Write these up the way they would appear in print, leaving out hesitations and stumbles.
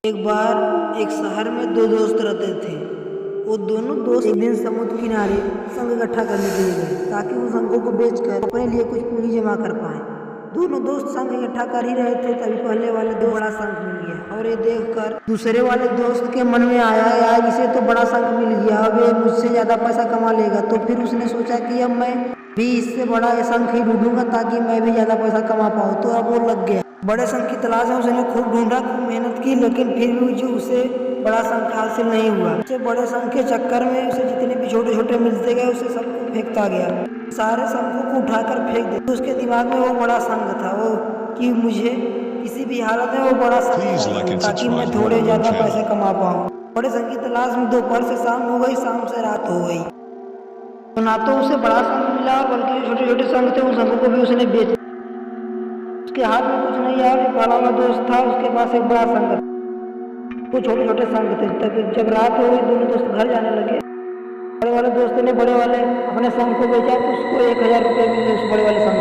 एक बार एक शहर में दो दोस्त रहते थे। वो दोनों दोस्त एक दिन समुद्र किनारे संग इकट्ठा करने के लिए गए ताकि उन संघों को बेचकर अपने लिए कुछ पूंजी जमा कर पाए। दोनों दोस्त संघ इकट्ठा कर ही रहे थे, तभी पहले वाले दो बड़ा संघ मिल गया और ये देखकर दूसरे वाले दोस्त के मन में आया, यार इसे तो बड़ा संघ मिल गया, अब ये मुझसे ज्यादा पैसा कमा लेगा। तो फिर उसने सोचा कि अब मैं भी इससे बड़ा संघ ही ढूंढूंगा ताकि मैं भी ज्यादा पैसा कमा पाऊँ। तो अब वो लग गया बड़े संघ की तलाश में। उसने खूब ढूंढा, खूब मेहनत की, लेकिन फिर भी जो उसे बड़ा संघ हासिल नहीं हुआ। उसे बड़े संघ के चक्कर में उसे जितने भी छोटे छोटे मिलते गए उसे सबको फेंकता गया, सारे संघों को उठाकर फेंक दिया। तो उसके दिमाग में वो बड़ा संघ था वो कि मुझे किसी भी हालत में वो बड़ा संघ चाहिए ताकि मैं थोड़े ज्यादा पैसे कमा पाऊँ। बड़े संघ की तलाश में दोपहर से शाम हो गई, शाम से रात हो गई, तो ना तो उसे बड़ा संघ मिला बल्कि जो छोटे छोटे संघ थे उन संघों को भी उसने बेच। उसके हाथ में कुछ नहीं आया। जो पहला वाला दोस्त था उसके पास एक बड़ा संघ था, वो छोटे छोटे संघ थे। तब जब रात हो गई दोनों दोस्त घर जाने लगे। बड़े वाले दोस्त ने बड़े वाले अपने संघ को बेचा तो उसको 1000 रुपये मिले उस बड़े वाले संघ।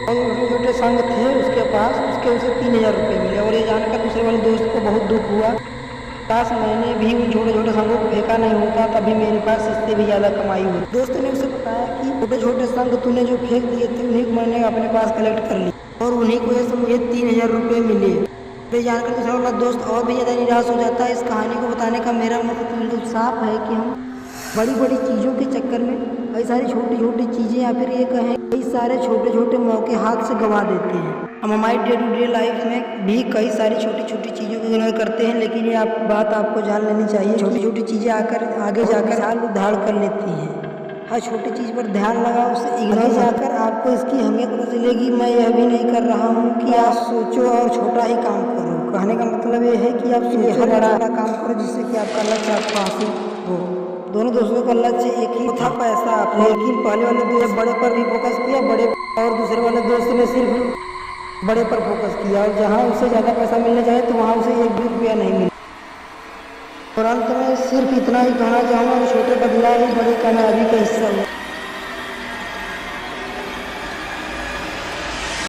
और छोटे छोटे संघ थे उसके पास, उसके उसे 3000 रुपये मिले। और ये जानकर दूसरे वाले दोस्त को बहुत दुख हुआ, काश मैंने भी उन छोटे छोटे संघों को फेंका नहीं होता, तभी मेरे पास इससे भी ज्यादा कमाई हुई। दोस्त ने उसे बताया कि छोटे छोटे संघ तूने जो फेंक दिए थे उन्हीं को मैंने अपने पास कलेक्ट कर ली और उन्हीं की वजह से मुझे 3000 रुपये मिले। ये जानकर दूसरा वाला दोस्त और भी ज्यादा निराश हो जाता है। इस कहानी को बताने का मेरा मतलब बिल्कुल साफ है कि हम बड़ी बड़ी चीज़ों के चक्कर में कई सारी छोटी छोटी चीज़ें या फिर ये कहें कई सारे छोटे छोटे मौके हाथ से गंवा देते हैं। हम हमारी डे टू डे लाइफ में भी कई सारी छोटी छोटी चीज़ों की इग्नोर करते हैं, लेकिन ये बात आपको जान लेनी चाहिए, छोटी छोटी चीज़ें आगे जाकर हाल उद्धार कर लेती हैं। हर छोटी चीज़ पर ध्यान लगाओ, उसे इग्नोर जाकर आपको इसकी अहमियत पता चलेगी। मैं यह भी नहीं कर रहा हूँ कि आप सोचो और छोटा ही काम करो। कहने का मतलब ये है कि आप सोचो बड़ा काम करो जिससे कि आपका लक्ष्य आपको हासिल हो। दोनों दोस्तों का लक्ष्य एक ही था, पैसा। लेकिन पहले वाले दोस्त बड़े पर भी फोकस किया बड़े, और दूसरे वाले दोस्त ने सिर्फ बड़े पर फोकस किया, और जहाँ उसे ज़्यादा पैसा मिलना चाहिए तो वहाँ उसे 1 भी रुपया नहीं मिला। और अंत में सिर्फ इतना ही कहना चाहूँगा कि छोटे बदलाव ही बड़ी कामयाबी का हिस्सा है।